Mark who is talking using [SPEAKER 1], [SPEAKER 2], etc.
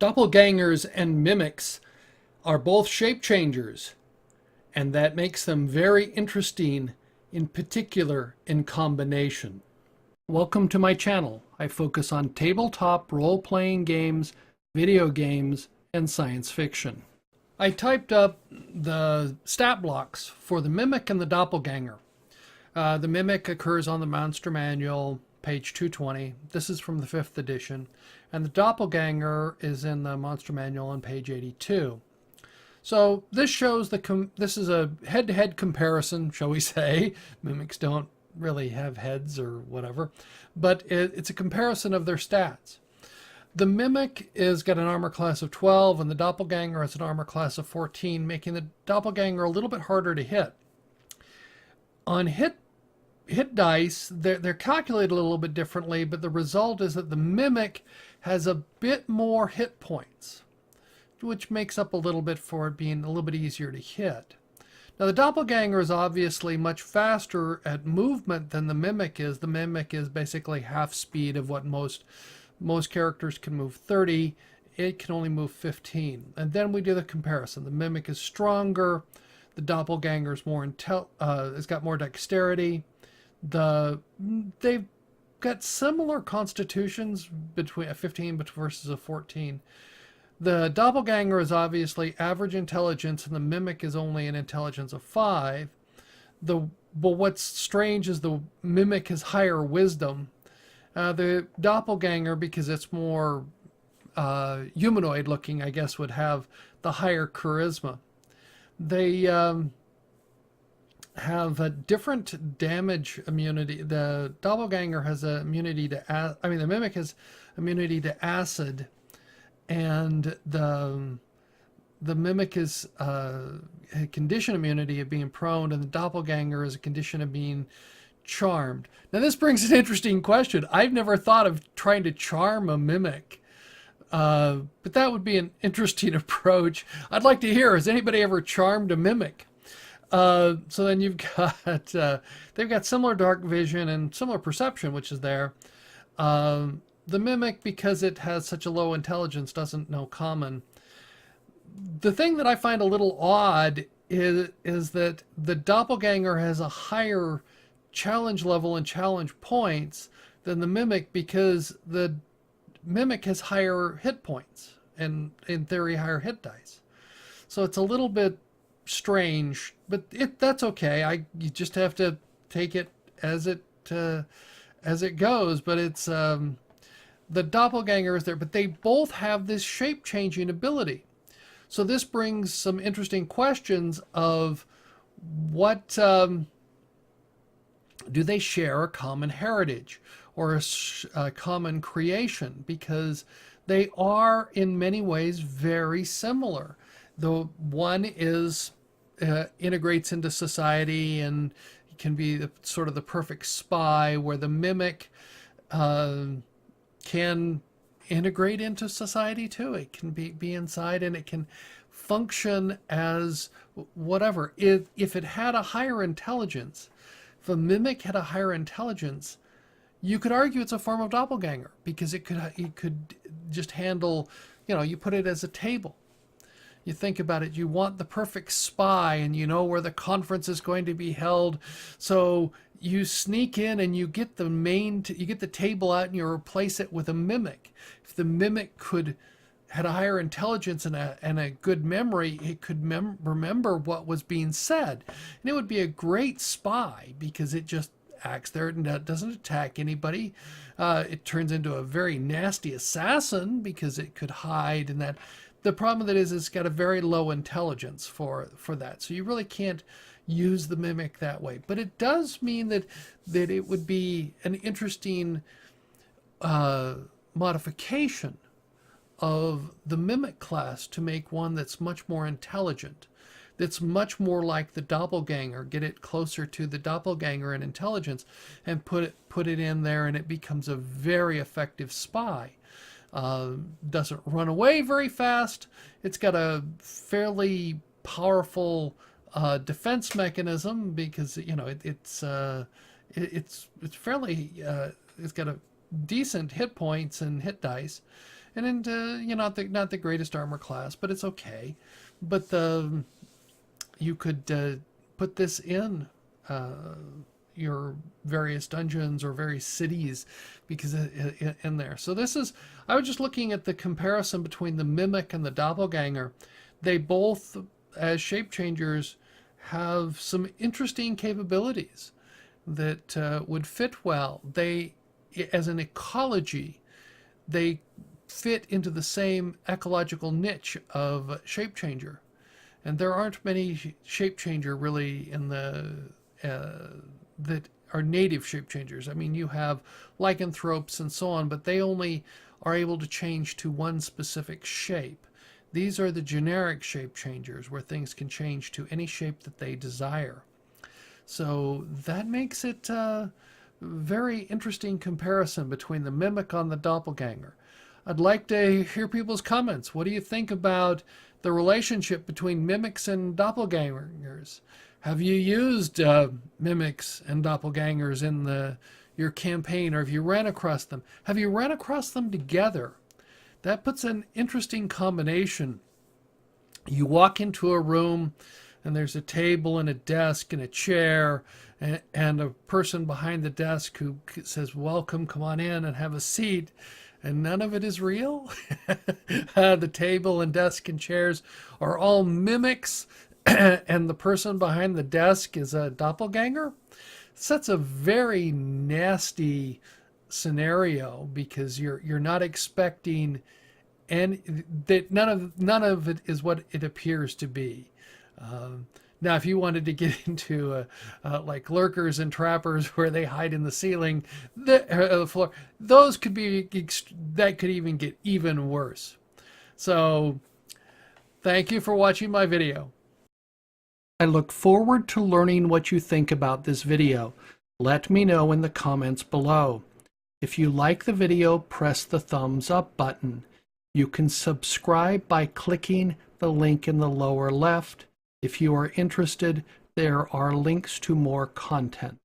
[SPEAKER 1] Doppelgangers and mimics are both shape changers, and that makes them very interesting, in particular in combination. Welcome to my channel. I focus on tabletop role-playing games, video games, and science fiction. I typed up the stat blocks for the Mimic and the Doppelganger. The Mimic occurs on the Monster Manual, page 220. This is from the 5th edition. And the Doppelganger is in the Monster Manual on page 82. So this shows this is a head-to-head comparison, shall we say. Mimics don't really have heads or whatever, but it's a comparison of their stats. The Mimic is got an armor class of 12, and the Doppelganger has an armor class of 14, making the Doppelganger a little bit harder to hit. On hit dice, they're calculated a little bit differently, but the result is that the Mimic has a bit more hit points, which makes up a little bit for it being a little bit easier to hit. Now, the Doppelganger is obviously much faster at movement than the Mimic is. The Mimic is basically half speed of what most characters can move 30. It can only move 15. And then we do the comparison. The Mimic is stronger. The Doppelganger is more has got more dexterity. They've got similar constitutions between a 15 versus a 14. The Doppelganger is obviously average intelligence, and the Mimic is only an intelligence of 5. But what's strange is the Mimic has higher wisdom. The Doppelganger, because it's more humanoid looking, I guess, would have the higher charisma. They have a different damage immunity. The Doppelganger has a immunity to the Mimic has immunity to acid, and the Mimic is a condition immunity of being prone, and the Doppelganger is a condition of being charmed. Now this brings an interesting question. I've never thought of trying to charm a Mimic, but that would be an interesting approach. I'd like to hear, has anybody ever charmed a Mimic? So then you've got, they've got similar dark vision and similar perception, which is there. The Mimic, because it has such a low intelligence, doesn't know common. The thing that I find a little odd is that the Doppelganger has a higher challenge level and challenge points than the Mimic, because the Mimic has higher hit points and, in theory, higher hit dice. So it's a little bit strange, but that's okay. You just have to take it as it goes. But it's the Doppelganger is there, but they both have this shape-changing ability. So this brings some interesting questions of what do they share a common heritage or a common creation? Because they are in many ways very similar. The one is integrates into society and can be sort of the perfect spy, where the Mimic can integrate into society too. It can be inside, and it can function as whatever. If it had a higher intelligence, if a Mimic had a higher intelligence, you could argue it's a form of Doppelganger, because it could just handle, you put it as a table. You think about it, you want the perfect spy, and you know where the conference is going to be held. So you sneak in and you get the table out and you replace it with a Mimic. If the Mimic had a higher intelligence and a good memory, it could remember what was being said. And it would be a great spy, because it just acts there and doesn't attack anybody. It turns into a very nasty assassin because it could hide, and that. The problem with it is it's got a very low intelligence for that. So you really can't use the Mimic that way. But it does mean that it would be an interesting modification of the Mimic class to make one that's much more intelligent, that's much more like the Doppelganger. Get it closer to the Doppelganger in intelligence and put it in there, and it becomes a very effective spy. Doesn't run away very fast. It's got a fairly powerful defense mechanism, because it's fairly it's got a decent hit points and hit dice. and not the greatest armor class, but it's okay. But you could put this in your various dungeons or various cities because in there. So I was just looking at the comparison between the Mimic and the Doppelganger. They both, as shape changers, have some interesting capabilities that would fit well. They, as an ecology, they fit into the same ecological niche of shape changer. And there aren't many shape changer really in the that are native shape changers. I mean, you have lycanthropes and so on, but they only are able to change to one specific shape. These are the generic shape changers where things can change to any shape that they desire. So that makes it a very interesting comparison between the Mimic and the Doppelganger. I'd like to hear people's comments. What do you think about the relationship between mimics and doppelgangers? Have you used mimics and doppelgangers in your campaign, or have you ran across them? Have you ran across them together? That puts an interesting combination. You walk into a room and there's a table and a desk and a chair and a person behind the desk who says, "Welcome, come on in and have a seat." And none of it is real. The table and desk and chairs are all mimics, and the person behind the desk is a doppelganger. So that's a very nasty scenario because you're not expecting, and that none of it is what it appears to be. Now, if you wanted to get into like lurkers and trappers where they hide in the ceiling, the floor, those could be, that could even get even worse. So thank you for watching my video. I look forward to learning what you think about this video. Let me know in the comments below. If you like the video, press the thumbs up button. You can subscribe by clicking the link in the lower left. If you are interested, there are links to more content.